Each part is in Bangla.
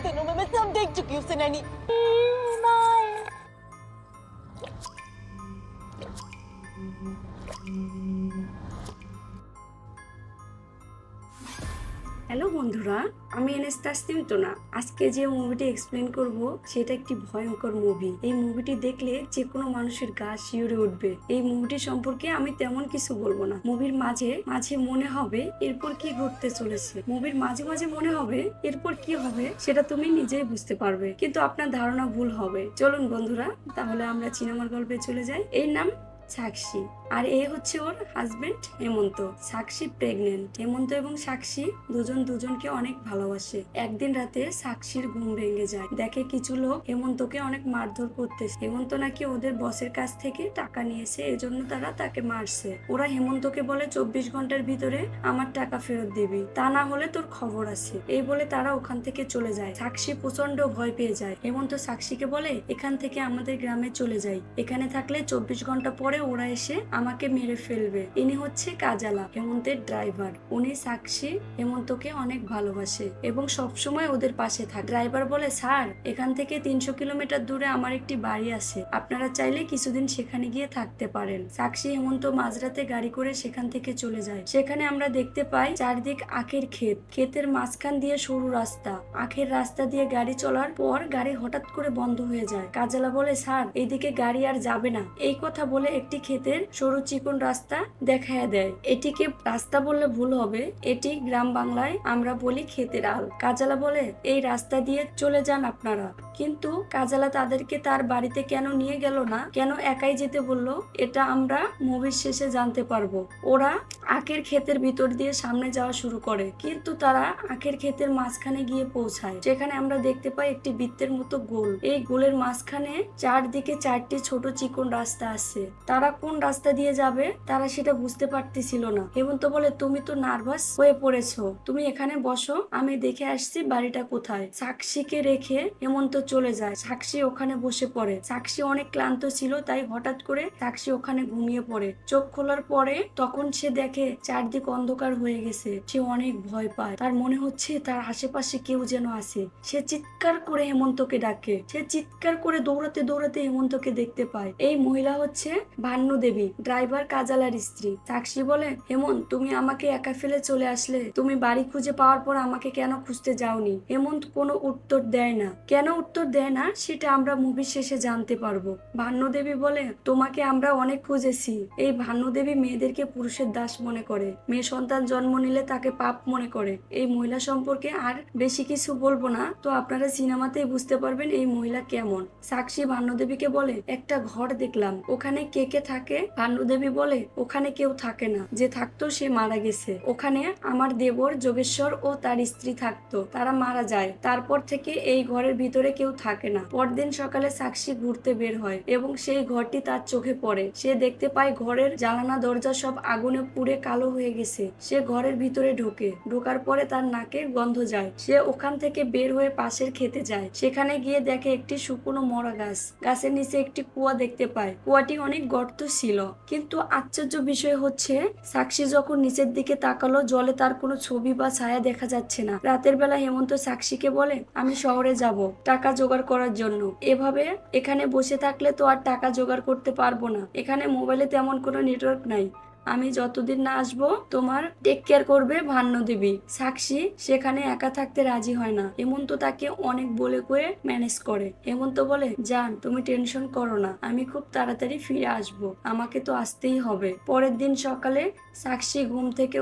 सुनो, मैं सब देख चुकी हूँ सुनैनी। হ্যালো বন্ধুরা, আমি এনএস তাসনিম তোনা। আজকে যে মুভিটি এক্সপ্লেন করব সেটা একটি ভয়ঙ্কর মুভি। এই মুভিটি দেখলে যে কোনো মানুষের গা শিউরে উঠবে। এই মুভিটি সম্পর্কে আমি তেমন কিছু বলবো না। মুভির মাঝে মাঝে মনে হবে এরপর কি ঘটতে চলেছে, মুভির মাঝে মাঝে মনে হবে এরপর কি হবে, সেটা তুমি নিজেই বুঝতে পারবে, কিন্তু আপনার ধারণা ভুল হবে। চলুন বন্ধুরা, তাহলে আমরা সিনেমার গল্পে চলে যাই। এর নাম সাক্ষী, আর এ হচ্ছে ওর হাজবেন্ড হেমন্ত। সাক্ষী প্রেগনেন্ট। হেমন্ত এবং সাক্ষী দুজনকে অনেক ভালোবাসে। একদিন রাতে সাক্ষীর ঘুম ভেঙে যায়, দেখে কিছু লোক হেমন্তকে অনেক মারধর করতেছে। হেমন্ত নাকি ওদের বসের কাছ থেকে টাকা নিয়েছে, এজন্য তারা তাকে মারছে। ওরা হেমন্তকে বলে 24 ঘন্টার ভিতরে আমার টাকা ফেরত দিবি, তা না হলে তোর খবর আছে। এই বলে তারা ওখান থেকে চলে যায়। সাক্ষী প্রচন্ড ভয় পেয়ে যায়। হেমন্ত সাক্ষীকে বলে এখান থেকে আমাদের গ্রামে চলে যাই, এখানে থাকলে 24 ঘন্টা পরে ওরা এসে আমাকে মেরে ফেলবে। ইনি হচ্ছে কাজালা, হেমন্তের ড্রাইভার। উনি সাক্ষী হেমন্তকে অনেক ভালোবাসে এবং সবসময় ওদের পাশে থাকে। ড্রাইভার বলে, স্যার এখান থেকে 300 কিলোমিটার দূরে আমার একটি বাড়ি আছে, আপনারা চাইলে কিছুদিন সেখানে গিয়ে থাকতে পারেন। সাক্ষী হেমন্ত মাঝরাতে গাড়ি করে সেখান থেকে চলে যায়। সেখানে আমরা দেখতে পাই চারদিক আখের ক্ষেত, ক্ষেতের মাঝখান দিয়ে সরু রাস্তা। আখের রাস্তা দিয়ে গাড়ি চলার পর গাড়ি হঠাৎ করে বন্ধ হয়ে যায়। কাজালা বলে, স্যার এইদিকে গাড়ি আর যাবে না। এই কথা বলে একটি ক্ষেতের সরু চিকন রাস্তা দেখায় দেয়। এটিকে রাস্তা বললে ভুল হবে, এটি গ্রাম বাংলায় আমরা বলি ক্ষেতের আল। কাজালা বলে, এই রাস্তা দিয়ে চলে যান আপনারা। কিন্তু কাজালা তাদেরকে তার বাড়িতে কেন নিয়ে গেল না, কেন একাই যেতে বললো, এটা আমরা মুভির শেষে জানতে পারবো। ওরা আখের ক্ষেতের ভিতর দিয়ে সামনে যাওয়া শুরু করে, কিন্তু তারা আখের ক্ষেতের মাঝখানে গিয়ে পৌঁছায়। সেখানে আমরা দেখতে পাই একটি বৃত্তের মতো গোল। এই গোলের মাঝখানে চারদিকে 4টি ছোট চিকন রাস্তা আছে। তারা কোন রাস্তা দিয়ে যাবে তারা সেটা বুঝতে পারতেছিল না। হেমন্ত বলে, তুমি তো নার্ভাস হয়ে পড়েছো, তুমি এখানে বসো, আমি দেখে আসছি বাড়িটা কোথায়। সাক্ষীকে রেখে হেমন্ত চলে যায়। সাক্ষী ওখানে বসে পড়ে। সাক্ষী অনেক ক্লান্ত ছিল, তাই হঠাৎ করে সাক্ষী ওখানে ঘুমিয়ে পড়ে। চোখ খোলার পরে তখন সে দেখে চারদিক অন্ধকার হয়ে গেছে। সে অনেক ভয় পায়, তার মনে হচ্ছে তার আশেপাশে কেউ যেন আছে। সে চিৎকার করে হেমন্তকে ডাকে। সে চিৎকার করে দৌড়াতে দৌড়াতে হেমন্তকে দেখতে পায়। এই মহিলা হচ্ছে ভান্নু দেবী, ড্রাইভার কাজালার স্ত্রী। সাক্ষী বলে, হেমন্ত তুমি আমাকে একা ফেলে চলে আসলে, তুমি বাড়ি খুঁজে পাওয়ার পর আমাকে কেন খুঁজতে যাওনি? হেমন্ত কোনো উত্তর দেয় না। কেন উত্তর দেয় না সেটা আমরা মুভির শেষে জানতে পারবো। ভান্নু দেবী বলে, তোমাকে আমরা অনেক খুঁজেছি। এই ভান্নু দেবী মেয়েদেরকে পুরুষের দাস মনে করে, মেয়ে সন্তান জন্ম নিলে তাকে পাপ মনে করে। এই মহিলা সম্পর্কে আর বেশি কিছু বলবো না, তো আপনারা সিনেমাতেই বুঝতে পারবেন এই মহিলা কেমন। সাক্ষী ভান্নু দেবীকে বলে, একটা ঘর দেখলাম, ওখানে কে কে থাকে? ভান্নু দেবী বলে, ওখানে কেউ থাকে না, যে থাকতো সে মারা গেছে। ওখানে আমার দেবর যোগেশ্বর ও তার স্ত্রী থাকতো, তারা মারা যায়। তারপর থেকে এই ঘরের ভিতরে কেউ থাকে না। পরদিন সকালে সাক্ষী ঘুরতে বের হয় এবং সেই ঘরটি তার চোখে পড়ে। সে দেখতে পায় ঘরের জানালা দরজা সব আগুনে পুড়ে কালো হয়ে গেছে। সে ঘরের ভিতরে ঢোকার পরে তার নাকে গন্ধ যায়। সে ওখান থেকে বের হয়ে পাশের খেতে যায়। সেখানে গিয়ে দেখে একটি শুকনো মরা গাছ। গাছের নিচে একটি কুয়া দেখতে পায়। কুয়াটি অনেক গর্ত ছিল, কিন্তু আশ্চর্য বিষয় হচ্ছে সাক্ষী যখন নিচের দিকে তাকালো, জলে তার কোনো ছবি বা ছায়া দেখা যাচ্ছে না। রাতের বেলা হেমন্ত সাক্ষীকে বলে, আমি শহরে যাব টাকা জোগাড় করার জন্য। এভাবে এখানে বসে থাকলে তো আর টাকা জোগাড় করতে পারবো না। এখানে মোবাইলে তেমন কোনো নেটওয়ার্ক নাই, আমি যতদিন না আসবো তোমার টেক কেয়ার করবে ভান্নু দেবী। সাক্ষী সেখানে একা থাকতে রাজি হয় না। হেমন্ত তাকে অনেক বলে কয়ে ম্যানেজ করে। হেমন্ত বলে, যান তুমি টেনশন করো না, আমি খুব তাড়াতাড়ি ফিরে আসব, আমাকে তো আসতেই হবে। পরের দিন সকালে সাক্ষী ঘুম থেকে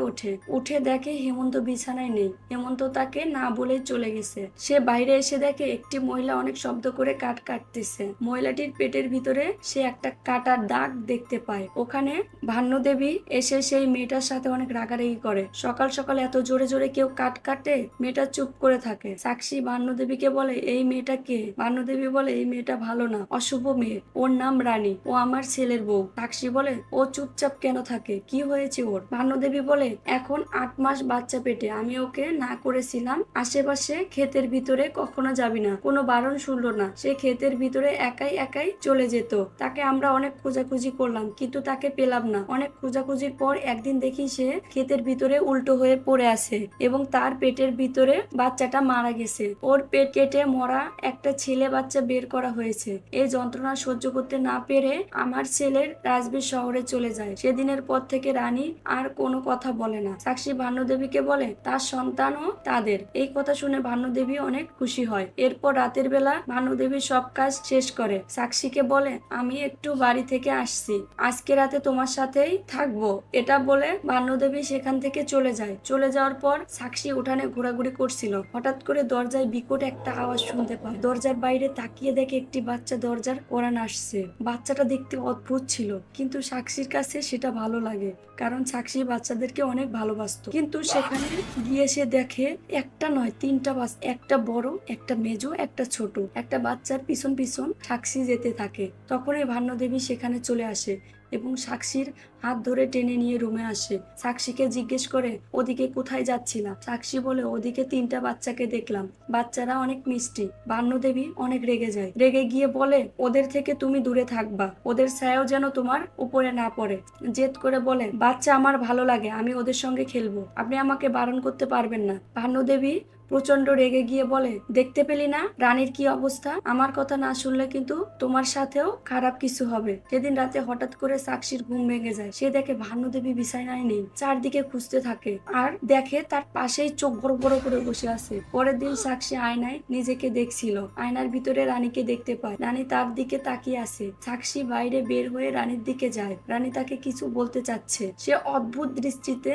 উঠে দেখে হেমন্ত বিছানায় নেই। হেমন্ত তাকে না বলেই চলে গেছে। সে বাইরে এসে দেখে একটি মহিলা অনেক শব্দ করে কাঠ কাটতেছে। মহিলাটির পেটের ভিতরে সে একটা কাটার দাগ দেখতে পায়। ওখানে ভান্নু দেবী এসে সেই মেয়েটার সাথে অনেক রাগারাগি করে। সকাল সকাল এত জোরে জোরে কেউ কাট কাটে? মেয়েটা চুপ করে থাকে। সাক্ষী ভান্নু দেবীকে বলে, এই মেয়েটা কে? ভান্নু দেবী বলে, এই মেয়েটা ভালো না, অশুভ মেয়ে, ওর নাম রানী, ও আমার ছেলের বউ। সাক্ষী বলে, ও চুপচাপ কেন থাকে, কি হয়েছে ওর? ভান্নু দেবী বলে, এখন 8 মাস বাচ্চা পেটে, আমি ওকে না করেছিলাম আশেপাশে ক্ষেতের ভিতরে কখনো যাবি না, কোনো বারণ শুনলো না। সে ক্ষেতের ভিতরে একাই একাই চলে যেত। তাকে আমরা অনেক খোঁজাখুঁজি করলাম, কিন্তু তাকে পেলাম না। অনেক খোঁজা খোঁজাখুঁজির পর একদিন দেখি সে ক্ষেতের ভিতরে উল্টো হয়ে পড়ে আছে এবং তার পেটের ভিতরে বাচ্চাটা মারা গেছে। ওর পেট কেটে মরা একটা ছেলে বাচ্চা বের করা হয়েছে। এই যন্ত্রণা সহ্য করতে না পেরে আমার ছেলের রাজবীর শহরে চলে যায়। সেদিনের পর থেকে রানী আর কোনো কথা বলে না। সাক্ষী ভানুদেবীকে বলে তার সন্তানও তাদের। এই কথা শুনে ভানুদেবী অনেক খুশি হয়। এরপর রাতের বেলা ভানুদেবী সব কাজ শেষ করে সাক্ষীকে বলে আমি একটু বাড়ি থেকে আসছি, আজকে রাতে তোমার সাথেই থাকবো। এটা বলে ভানুদেবী সেখান থেকে চলে যায়। চলে যাওয়ার পর সাক্ষী উঠানে ঘোরাঘুরি করছিল। হঠাৎ করে দরজায় বিকট একটা আওয়াজ শুনতে পায়। দরজার বাইরে তাকিয়ে দেখে একটি বাচ্চা দরজার কোরান আসছে। বাচ্চাটা দেখতে অদ্ভুত ছিল, কিন্তু সাক্ষীর কাছে সেটা ভালো লাগে, কারণ সাক্ষী বাচ্চাদেরকে অনেক ভালোবাসতো। কিন্তু সেখানে গিয়ে সে দেখে একটা নয় তিনটা একটা বড়, একটা মেজো, একটা ছোট। একটা বাচ্চার পিছন পিছন সাক্ষী যেতে থাকে। তখনই ভানুদেবী সেখানে চলে আসে এবং সাক্ষীর হাত ধরে টেনে নিয়ে রুমে আসে। সাক্ষীকে জিজ্ঞেস করে ওদিকে কোথায় যাচ্ছিলাম। সাক্ষী বলে ওদিকে তিনটা বাচ্চাকে দেখলাম, বাচ্চারা অনেক মিষ্টি। ভানুদেবী অনেক রেগে যায়। রেগে গিয়ে বলে ওদের থেকে তুমি দূরে থাকবা, ওদের ছায়াও যেন তোমার উপরে না পড়ে। জেদ করে বলে বাচ্চা আমার ভালো লাগে, আমি ওদের সঙ্গে খেলবো, আপনি আমাকে বারণ করতে পারবেন না। ভানুদেবী প্রচন্ড রেগে গিয়ে বলে দেখতে পেলি না রানীর কি অবস্থা, আমার কথা না শুনলে কিন্তু তোমার সাথেও খারাপ কিছু হবে। সেদিন রাতে হঠাৎ করে সাক্ষীর ঘুম ভেঙে যায়। সে দেখে ভানুদেবী বিছানায় নেই। চারদিকে খুঁজতে থাকে আর দেখে তার পাশেই চোখ বড় বড় করে বসে আছে। পরের দিন সাক্ষী আয়নায় নিজেকে দেখছিল। আয়নার ভিতরে রানীকে দেখতে পায়। রানী তার দিকে তাকিয়ে আছে। সাক্ষী বাইরে বের হয়ে রানীর দিকে যায়। রানী তাকে কিছু বলতে চাচ্ছে। সে অদ্ভুত দৃষ্টিতে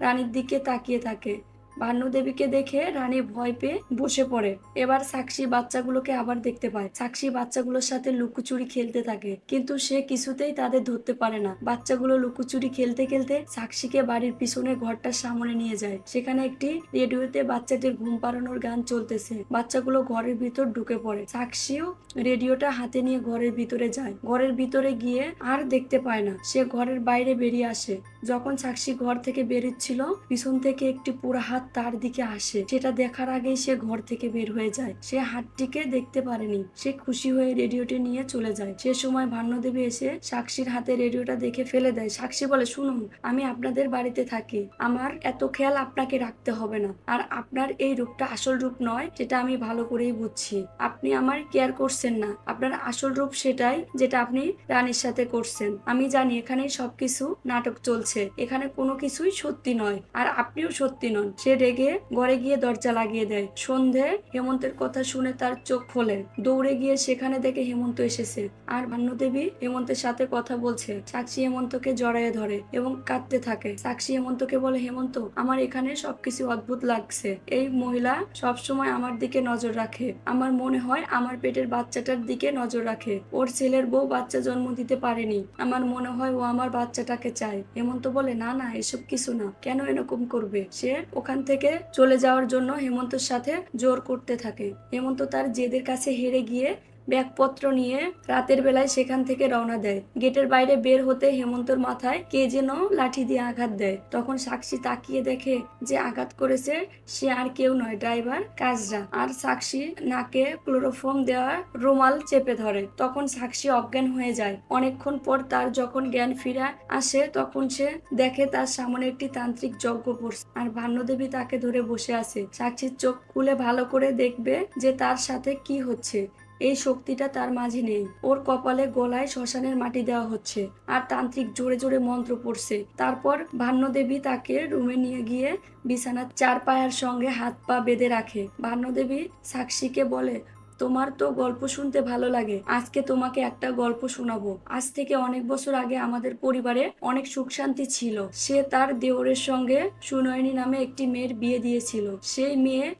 রানীর দিকে তাকিয়ে থাকে। ভানুদেবীকে দেখে রানী ভয় পেয়ে বসে পড়ে। এবার সাক্ষী বাচ্চাগুলোকে আবার দেখতে পায়। সাক্ষী বাচ্চাগুলোর সাথে লুকোচুরি খেলতে থাকে, কিন্তু সে কিছুতেই তাদের ধরতে পারে না। বাচ্চাগুলো লুকোচুরি খেলতে খেলতে সাক্ষীকে বাড়ির পিছনে ঘরটার সামনে নিয়ে যায়। সেখানে একটি রেডিওতে বাচ্চাদের ঘুম পাড়ানোর গান চলতেছে। বাচ্চাগুলো ঘরের ভিতর ঢুকে পড়ে। সাক্ষীও রেডিওটা হাতে নিয়ে ঘরের ভিতরে যায়। ঘরের ভিতরে গিয়ে আর দেখতে পায় না। সে ঘরের বাইরে বেরিয়ে আসে। যখন সাক্ষী ঘর থেকে বেরোচ্ছিল, পিছন থেকে একটি পুরো হাত তার দিকে আসে। সেটা দেখার আগেই সে ঘর থেকে বের হয়ে যায়। সে হাতটিকে দেখতে পারেনি। সে খুশি হয়ে রেডিওটি নিয়ে চলে যায়। সে সময় ভানুদেবী এসে সাক্ষীর হাতে রেডিওটা দেখে ফেলে দেয়। সাক্ষী বলে শুনুন, আমি আপনাদের বাড়িতে থাকি, আমার এত খেয়াল আপনাকে রাখতে হবে না। আর আপনার এই রূপটা আসল রূপ নয়, যেটা আমি ভালো করেই বুঝছি। আপনি আমার কেয়ার করছেন না। আপনার আসল রূপ সেটাই যেটা আপনি রানীর সাথে করছেন। আমি জানি এখানে সবকিছু নাটক চলছে, এখানে কোনো কিছুই সত্যি নয়, আর আপনিও সত্যি নন। সে রেগে ঘরে গিয়ে দরজা লাগিয়ে দেয়। সন্ধে হেমন্তের কথা শুনে তার চোখ খোলে। দৌড়ে গিয়ে সেখানে দেখে হেমন্ত এসেছে আর ভানুদেবী হেমন্তের সাথে কথা বলছে। সাক্ষী হেমন্তকে জড়ায়ে ধরে এবং কাঁদতে থাকে। সাক্ষী হেমন্তকে বলে হেমন্ত, আমার এখানে সবকিছু অদ্ভুত লাগছে। এই মহিলা সবসময় আমার দিকে নজর রাখে। আমার মনে হয় আমার পেটের বাচ্চাটার দিকে নজর রাখে। ওর ছেলের বউ বাচ্চা জন্ম দিতে পারেনি, আমার মনে হয় ও আমার বাচ্চাটাকে চায়। হেমন্ত বলে না না, এসব কিছু না, কেন এরকম করবে। সে ওখান থেকে চলে যাওয়ার জন্য হেমন্তের সাথে জোর করতে থাকে। হেমন্ত তার জেদের কাছে হেরে গিয়ে ব্যাগপত্র নিয়ে রাতের বেলায় সেখান থেকে রওনা দেয়। গেটের বাইরে বের হতে হেমন্তর মাথায় কে যেন লাঠি দিয়ে আঘাত দেয়। তখন সাক্ষী তাকিয়ে দেখে যে আঘাত করেছে সে আর কেউ নয়, ড্রাইভার কাজরা। আর সাক্ষী নাকে ক্লোরোফর্ম দেওয়া রুমাল চেপে ধরে। তখন সাক্ষী অজ্ঞান হয়ে যায়। অনেকক্ষণ পর তার যখন জ্ঞান ফিরে আসে, তখন সে দেখে তার সামনে একটি তান্ত্রিক যজ্ঞ করছে আর ভানুদেবী তাকে ধরে বসে আছে। সাক্ষীর চোখ খুলে ভালো করে দেখবে যে তার সাথে কি হচ্ছে। এই শক্তিটা তার মাঝে নেই। ওর কপালে গলায় শ্মশানের মাটি দেওয়া হচ্ছে আর তান্ত্রিক জোরে জোরে মন্ত্র পড়ছে। তারপর ভানুদেবী তাকে রুমে নিয়ে গিয়ে বিছানার চার পায়ার সঙ্গে হাত পা বেঁধে রাখে। ভানুদেবী সাক্ষীকে বলে তোমার তো গল্প শুনতে ভালো লাগে, আজকে তোমাকে একটা গল্প শোনাবো। আজ থেকে অনেক বছর আগে আমাদের পরিবারে অনেক সুখ শান্তি ছিল। সে তার দেওরের সঙ্গে সুনয়নী নামে একটি মেয়ের বিয়ে দিয়েছিল। সেই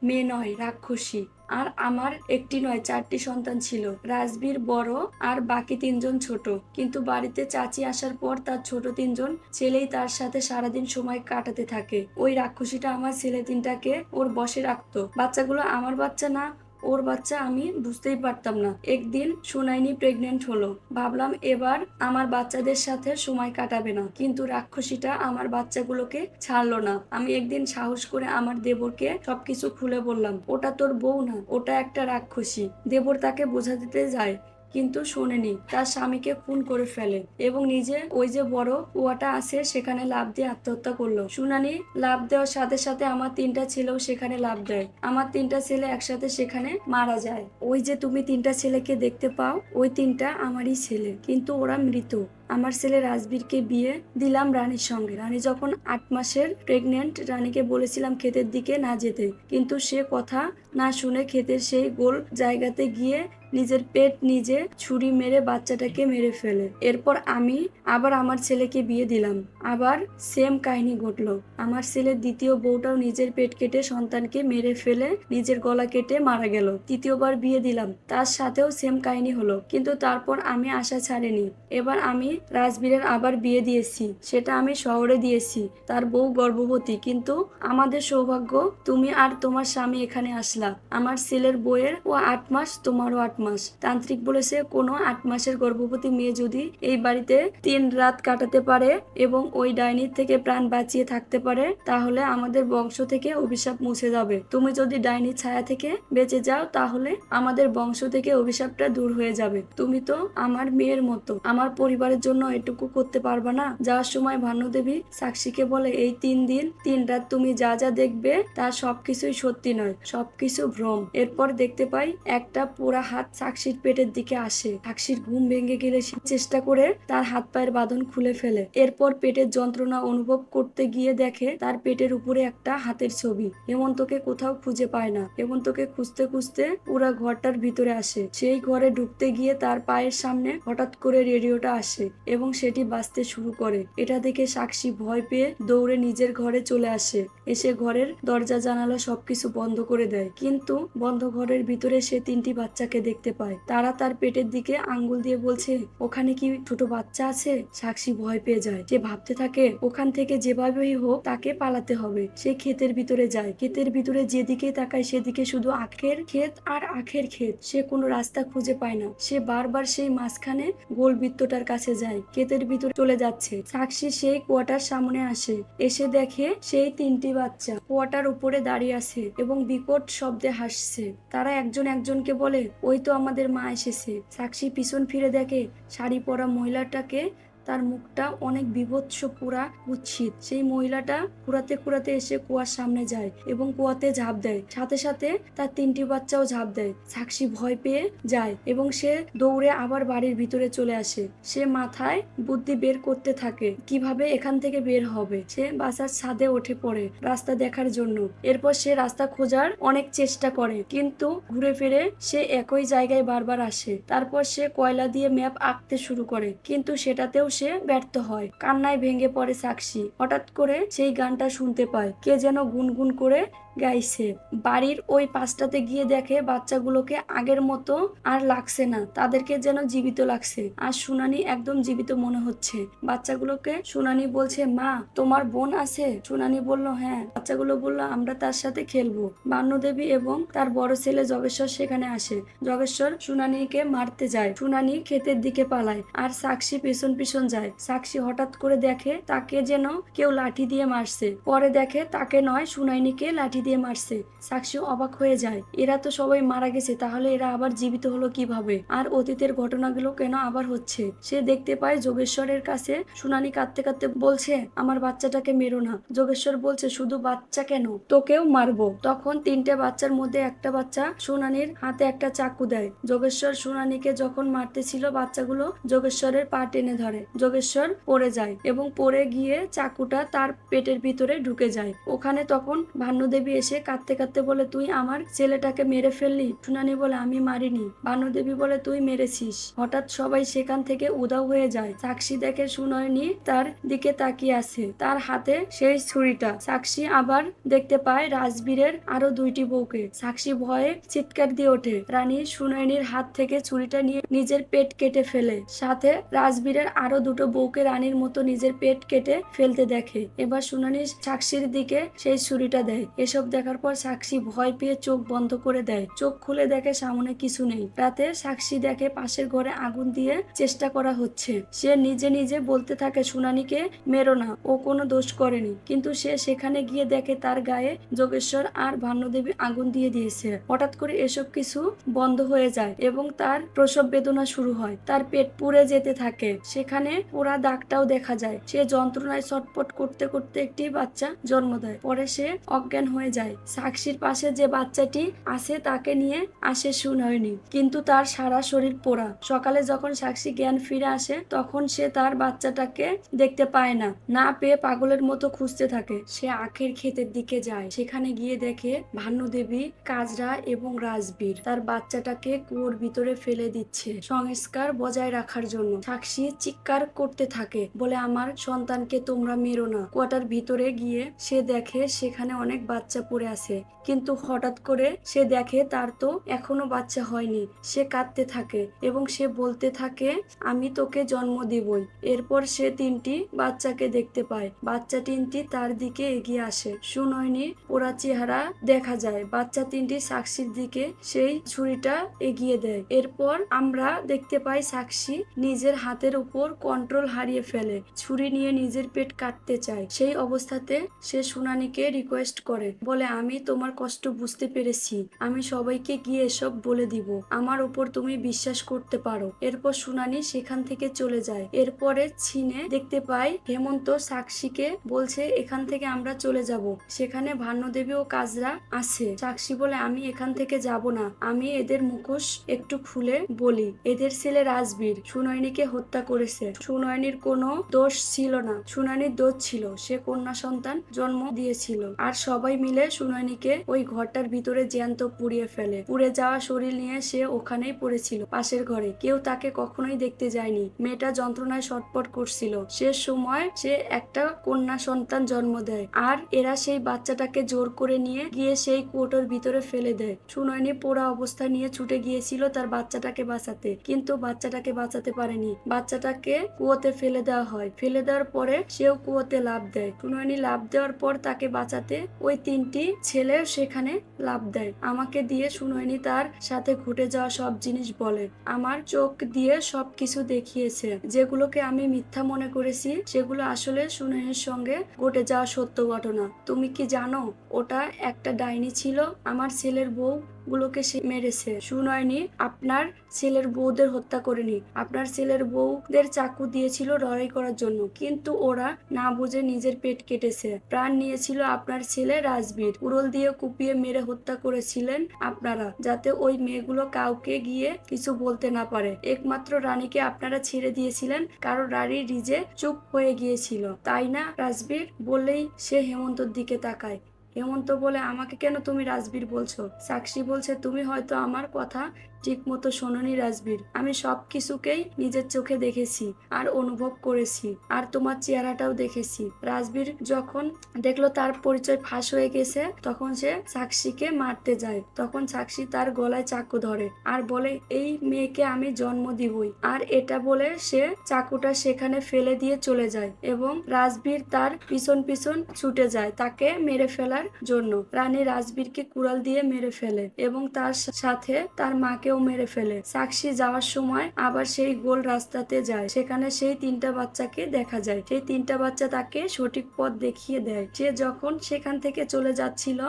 মেয়ে নয়, রাক্ষসী। আর আমার একটি নয়, চারটি সন্তান ছিল। রাজবীর বড় আর বাকি তিনজন ছোট। কিন্তু বাড়িতে চাচি আসার পর তার ছোট তিনজন ছেলেই তার সাথে সারাদিন সময় কাটাতে থাকে। ওই রাক্ষসীটা আমার ছেলে তিনটাকে ওর বশে রাখতো। বাচ্চাগুলো আমার বাচ্চা না, ওর বাচ্চা আমি বুঝতেই পারতাম না। একদিন সুনাইনি প্রেগনেন্ট হলো। ভাবলাম এবার আমার বাচ্চাদের সাথে সময় কাটাবে না, কিন্তু রাক্ষসীটা আমার বাচ্চাগুলোকে ছাড়লো না। আমি একদিন সাহস করে আমার দেবরকে সবকিছু খুলে বললাম, ওটা তোর বউ না, ওটা একটা রাক্ষসী। দেবর তাকে বোঝা দিতে যায়, কিন্তু শোনেনি, তার স্বামীকে খুন করে ফেলে এবং নিজে ওই যে বড় কুয়াটা আছে সেখানে লাফ দিয়ে আত্মহত্যা করলো। শুনানি লাফ দেওয়ার সাথে সাথে আমার 3টা ছেলেও সেখানে লাফ দেয়। আমার 3টা ছেলে একসাথে সেখানে মারা যায়। ওই যে তুমি 3টা ছেলেকে দেখতে পাও, ওই 3টা আমারই ছেলে, কিন্তু ওরা মৃত। আমার ছেলে রাজবীরকে বিয়ে দিলাম রানীর সঙ্গে। রানী যখন 8 মাসের প্রেগনেন্ট, রানীকে বলেছিলাম ক্ষেতের দিকে না যেতে, কিন্তু সে কথা না শুনে ক্ষেতের সেই গোল জায়গাতে গিয়ে নিজের পেট নিজে ছুরি মেরে বাচ্চাটাকে মেরে ফেলে। এরপর আমি আবার আমার ছেলেকে বিয়ে দিলাম, আবার সেম কাহিনী ঘটলো। আমার ছেলের দ্বিতীয় বউটাও নিজের পেট কেটে সন্তানকে মেরে ফেলে নিজের গলা কেটে মারা গেল। তৃতীয়বার বিয়ে দিলাম, তার সাথেও সেম কাহিনী হলো, কিন্তু তারপর আমি আশা ছাড়িনি। এবার আমি রাজবীরের আবার বিয়ে দিয়েছি, সেটা আমি শহরে দিয়েছি। তার বউ গর্ভবতী, কিন্তু আমাদের সৌভাগ্য তুমি আর তোমার স্বামী এখানে আসলা। আমার ছেলের বউয়ের ও 8 মাস, তোমারও 8 মাস। তান্ত্রিক বলেছে কোনো 8 মাসের গর্ভবতী মেয়ে যদি এই বাড়িতে 3 রাত কাটাতে পারে এবং ওই ডাইনির থেকে প্রাণ বাঁচিয়ে থাকতে পারে, তাহলে আমাদের বংশ থেকে অভিশাপ মুছে যাবে। তুমি যদি ডাইনির ছায়া থেকে বেঁচে যাও, তাহলে আমাদের বংশ থেকে অভিশাপটা দূর হয়ে যাবে। তুমি তো আমার মেয়ের মতো, আমার পরিবারের জন্য এটুকু করতে পারবা না? যাওয়ার সময় ভানুদেবী সাক্ষীকে বলে, এই 3 দিন 3 রাত তুমি যা যা দেখবে তার সবকিছুই সত্যি নয়, সবকিছু ভ্রম। এরপর দেখতে পাই একটা পোড়া হাত সাক্ষীর পেটের দিকে আসে। সাক্ষীর ঘুম ভেঙে গেলে সে চেষ্টা করে তার হাত পায়ের বাঁধন খুলে ফেলে। এরপর পেটের যন্ত্রণা অনুভব করতে গিয়ে দেখে তার পেটের উপরে একটা হাতের ছবি। হেমন্তকে কোথাও খুঁজে পায় না। হেমন্তকে খুঁজতে খুঁজতে পুরা ঘরটার ভিতরে আসে। সেই ঘরে ঢুকতে গিয়ে তার পায়ের সামনে হঠাৎ করে রেডিওটা আসে এবং সেটি বাজতে শুরু করে। এটা দেখে সাক্ষী ভয় পেয়ে দৌড়ে নিজের ঘরে চলে আসে। এসে ঘরের দরজা জানালা সবকিছু বন্ধ করে দেয়, কিন্তু বন্ধ ঘরের ভিতরে সে 3টি বাচ্চাকে দেখতে পায়। তারা তার পেটের দিকে আঙ্গুল দিয়ে বলছে, ওখানে কি ছোট বাচ্চা আছে? সাক্ষী ভয় পেয়ে যায়। সে ভাবতে থাকে ওখান থেকে যেভাবেই হোক তাকে পালাতে হবে। সে ক্ষেতের ভিতরে যায়। ক্ষেতের ভিতরে যেদিকে তাকায় সেদিকে শুধু আখের ক্ষেত আর আখের ক্ষেত। সে কোনো রাস্তা খুঁজে পায় না। সে বারবার সেই মাঝখানে গোল বৃত্তটার কাছে যায়। ক্ষেতের ভিতরে চলে যাচ্ছে। সাক্ষী সেই কুয়াটার সামনে আসে। এসে দেখে সেই 3টি বাচ্চা কুয়াটার উপরে দাঁড়িয়ে আছে এবং বিকট শব্দে হাসছে। তারা একজন একজনকে বলে, ওই তো আমাদের মা এসেছে। সাক্ষী পিছন ফিরে দেখে শাড়ি পরা মহিলাটাকে, তার মুখটা অনেক বিভৎস, পুরা কুৎসিত। সেই মহিলাটা কুড়াতে কুড়াতে এসে কুয়ার সামনে যায় এবং কুয়াতে ঝাঁপ দেয়। সাথে সাথে তার 3টি বাচ্চাও ঝাঁপ দেয়। সাক্ষী ভয় পেয়ে যায় এবং সে দৌড়ে আবার বাড়ির ভিতরে চলে আসে। সে মাথায় বুদ্ধি বের করতে থাকে কিভাবে এখান থেকে বের হবে। সে বাসার ছাদে উঠে পড়ে রাস্তা দেখার জন্য। এরপর সে রাস্তা খোঁজার অনেক চেষ্টা করে, কিন্তু ঘুরে ফিরে সে একই জায়গায় বারবার আসে। তারপর সে কয়লা দিয়ে ম্যাপ আঁকতে শুরু করে, কিন্তু সেটাতেও সে ব্যর্থ হয়। কান্নায় ভেঙে পড়ে সাক্ষী। হঠাৎ করে সেই গানটা শুনতে পায়, কে যেন গুনগুন করে গাইছে। বাড়ির ওই পাশটাতে গিয়ে দেখে বাচ্চাগুলোকে আগের মতো আর লাগছে না, তাদেরকে যেন জীবিত লাগছে। আর শুনানি একদম জীবিত মনে হচ্ছে। বাচ্চাগুলোকে শুনানি বলছে, মা তোমার বোন আছে? শুনানি বলল, হ্যাঁ। বাচ্চাগুলো বলল, আমরা তার সাথে খেলবো। বান্যদেবী এবং তার বড় ছেলে জগেশ্বর সেখানে আসে। জগেশ্বর শুনানিকে মারতে যায়। শুনানি ক্ষেতের দিকে পালায় আর সাক্ষী পেছন পেছন যায়। সাক্ষী হঠাৎ করে দেখে তাকে যেন কেউ লাঠি দিয়ে মারছে। পরে দেখে তাকে নয়, শুনানিকে লাঠি দিয়ে মারছে। সাক্ষী অবাক হয়ে যায়, এরা তো সবাই মারা গেছে, তাহলে এরা আবার জীবিত হলো কিভাবে? আর অতীতের ঘটনাগুলো কেন আবার হচ্ছে? সে দেখতে পায় যোগেশ্বরের কাছে শুনানি কাঁদতে কাঁদতে বলছে, আমার বাচ্চাটাকে মেরো না। যোগেশ্বর বলছে, শুধু বাচ্চা কেন, তোকেও মারবো। তখন 3টে বাচ্চার মধ্যে একটা বাচ্চা শুনানির হাতে একটা চাকু দেয়। যোগেশ্বর শুনানিকে যখন মারতেছিল, বাচ্চাগুলো যোগেশ্বরের পা টেনে ধরে। যোগেশ্বর পড়ে যায় এবং পড়ে গিয়ে চাকুটা তার পেটের ভিতরে ঢুকে যায়। ওখানে তখন ভানুদেবী এসে কাঁদতে কাঁদতে বলে, তুই আমার ছেলেটাকে মেরে ফেললি? শুনানি বলে, আমি মারিনি। ভানুদেবী বলে, তুই মেরেছিস। হঠাৎ সবাই সেখান থেকে উধাও হয়ে যায়। সাক্ষী দেখে শুনানি তার দিকে তাকিয়ে আছে, তার হাতে সেই ছুরিটা। সাক্ষী আবার দেখতে পায় রাজবীরের আরো 2টি বউকে। সাক্ষী ভয়ে চিৎকার দিয়ে ওঠে। রানী শুনানির হাত থেকে ছুরিটা নিয়ে নিজের পেট কেটে ফেলে। সাথে রাজবীরের আরো 2টো বউকে রানীর মতো নিজের পেট কেটে ফেলতে দেখে। এবার শুনানি সাক্ষীর দিকে সেই ছুরিটা দেয়। এসব দেখার পর সাক্ষী ভয় পেয়ে চোখ বন্ধ করে দেয়। চোখ খুলে দেখে সামনে কিছু নেই। রাতে সাক্ষী দেখে পাশের ঘরে আগুন দিয়ে চেষ্টা করা হচ্ছে। সে নিজে নিজে বলতে থাকে শুনানিকে মেরো না, ও কোনো দোষ করেনি। কিন্তু সে সেখানে গিয়ে দেখে তার গায়ে যোগেশ্বর আর ভানুদেবী আগুন দিয়ে দিয়েছে। হঠাৎ করে এসব কিছু বন্ধ হয়ে যায় এবং তার প্রসব বেদনা শুরু হয়। তার পেট পুড়ে যেতে থাকে। সেখানে পোড়া দাগটাও দেখা যায়। সে যন্ত্রণায় ছটফট করতে করতে একটি বাচ্চা জন্ম দেয়। পরে সে অজ্ঞান হয়ে যায়। সাক্ষীর পাশে যে বাচ্চাটি আছে তাকে নিয়ে আসে সুনয়নী, কিন্তু তার সারা শরীর পোড়া। সকালে যখন সাক্ষী জ্ঞান ফিরে আসে তখন সে তার বাচ্চাটাকে দেখতে পায় না। না পেয়ে পাগলের মতো খুঁজতে থাকে। সে আখের ক্ষেতের দিকে যায়। সেখানে গিয়ে দেখে ভানুদেবী, কাজরা এবং রাজবীর তার বাচ্চাটাকে কুয়োর ভিতরে ফেলে দিচ্ছে সংস্কার বজায় রাখার জন্য। সাক্ষী চিৎকার করতে থাকে, বলে আমার সন্তানকে তোমরা মেরো না। কুয়াটার ভিতরে গিয়ে সে দেখে সেখানে অনেক বাচ্চা পড়ে আছে, কিন্তু হঠাৎ করে সে দেখে তার তো এখনো বাচ্চা হয়নি। সে কাঁদতে থাকে এবং সে বলতে থাকে আমি তোকে জন্ম দিবই। এরপর সে তিনটি বাচ্চাকে দেখতে পায়। বাচ্চা তিনটি তার দিকে এগিয়ে আসে। সুনয়নী পোড়া চেহারা দেখা যায়। বাচ্চা তিনটি সাক্ষীর দিকে সেই ছুরিটা এগিয়ে দেয়। এরপর আমরা দেখতে পাই সাক্ষী নিজের হাতের উপর কন্ট্রোল হারিয়ে ফেলে। ছুরি নিয়ে নিজের পেট কাটতে চায়। সেই অবস্থাতে সে সুনানীকে রিকোয়েস্ট করে, বলে আমি তোমার কষ্ট বুঝতে পেরেছি, আমি সবাইকে গিয়ে এসব বলে দিব, আমার উপর তুমি বিশ্বাস করতে পারো। এরপর সুনানী সেখান থেকে চলে যায়। এরপরে ছিনে দেখতে পাই হেমন্ত সাক্ষীকে বলছে এখান থেকে আমরা চলে যাব। সেখানে ভানুদেবী ও কাজরা আছে। সাক্ষী বলে আমি এখান থেকে যাব না, আমি এদের মুখোশ একটু খুলে বলি। এদের ছেলে রাজবীর সুনয়নীকে হত্যা করেছে। সুনয়নীর কোনো দোষ ছিল না, সুনয়নীর দোষ ছিল সে কন্যা সন্তান জন্ম দিয়েছিল। আর সবাই মিলে সুনয়নীকে ওই ঘরটার ভিতরে জ্যান্ত পুড়িয়ে ফেলে। পুড়ে যাওয়া শরীর নিয়ে সে ওখানেই পড়েছিল পাশের ঘরে। কেউ তাকে কখনোই দেখতে যায়নি। মেয়েটা যন্ত্রণায় ছটফট করছিল। সে সময় সে একটা কন্যা সন্তান জন্ম দেয়। আর এরা সেই বাচ্চাটাকে জোর করে নিয়ে গিয়ে সেই কুয়োটার ভিতরে ফেলে দেয়। সুনয়নী পোড়া অবস্থা নিয়ে ছুটে গিয়েছিল তার বাচ্চাটাকে বাঁচাতে, কিন্তু বাচ্চাটাকে বাঁচাতে পারেনি। বাচ্চাটাকে কুয়োতে ফেলে দেওয়া হয়। ফেলে দেওয়ার পরে সেও কুয়োতে লাফ দেয়। সুনয়নী লাফ দেওয়ার পর তাকে বাঁচাতে ওই তিনটি ছেলে সেখানে লাফ দেয়। আমাকে দিয়ে সুনয়নী তার সাথে ঘটে যাওয়া সব জিনিস বলে। আমার চোখ দিয়ে সবকিছু দেখিয়েছে। যেগুলোকে আমি মিথ্যা মনে করেছি সেগুলো আসলে সুনয়নীর সঙ্গে ঘটে যাওয়া সত্য ঘটনা। তুমি কি জানো ওটা একটা ডাইনি ছিল? আমার ছেলের বউ গুলোকে সে মেরেছে। সুনয়নী আপনার ছেলের বউদের হত্যা করেনি। আপনার ছেলের বউদের চাকু দিয়েছিল লড়াই করার জন্য, কিন্তু ওরা না বুঝে নিজের পেট কেটেছে। প্রাণ নিয়েছিল আপনার ছেলে রাজবীর। উড়ল দিয়ে কুপিয়ে মেরে হত্যা করেছিলেন আপনারা, যাতে ওই মেয়েগুলো কাউকে গিয়ে কিছু বলতে না পারে। একমাত্র রানীকে আপনারা ছেড়ে দিয়েছিলেন কারণ রানী রিজে চুপ হয়ে গিয়েছিল, তাই না? রাজবীর বললেই সে হেমন্তর দিকে তাকায়। হেমন্ত বলে আমাকে কেন তুমি রাজবীর বলছো? সাক্ষী বলছে তুমি হয়তো আমার কথা ঠিক মতো শোনোনি রাজবীর। আমি সব কিছুকেই নিজের চোখে দেখেছি আর অনুভব করেছি, আর তোমার চেহারাটাও দেখেছি। রাজবীর যখন দেখলো তার পরিচয় ফাঁস হয়ে গেছে তখন সে সাক্ষীকে মারতে যায়। তখন সাক্ষী তার গলায় চাকু ধরে আর বলে এই মেয়েকে আমি জন্ম দিবই। আর এটা বলে সে চাকুটা সেখানে ফেলে দিয়ে চলে যায় এবং রাজবীর তার পিছন পিছন ছুটে যায় তাকে মেরে ফেলার জন্য। রানী রাজবীরকে কুড়াল দিয়ে মেরে ফেলে এবং তার সাথে তার মাকেও মেরে ফেলে। সাক্ষী যাওয়ার সময় আবার সেই গোল রাস্তাতে যায়। সেখানে সেই তিনটা বাচ্চাকে দেখা যায়। সেই তিনটা বাচ্চা তাকে সঠিক পথ দেখিয়ে দেয়। সে যখন সেখান থেকে চলে যাচ্ছিল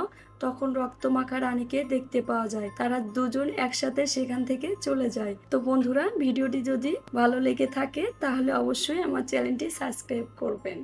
তখন রক্তমাখা রানীকে দেখতে পাওয়া যায়। তারা দুজন একসাথে সেখান থেকে চলে যায়। তো বন্ধুরা, ভিডিওটি যদি ভালো লেগে থাকে তাহলে অবশ্যই আমার চ্যানেলটি সাবস্ক্রাইব করবেন।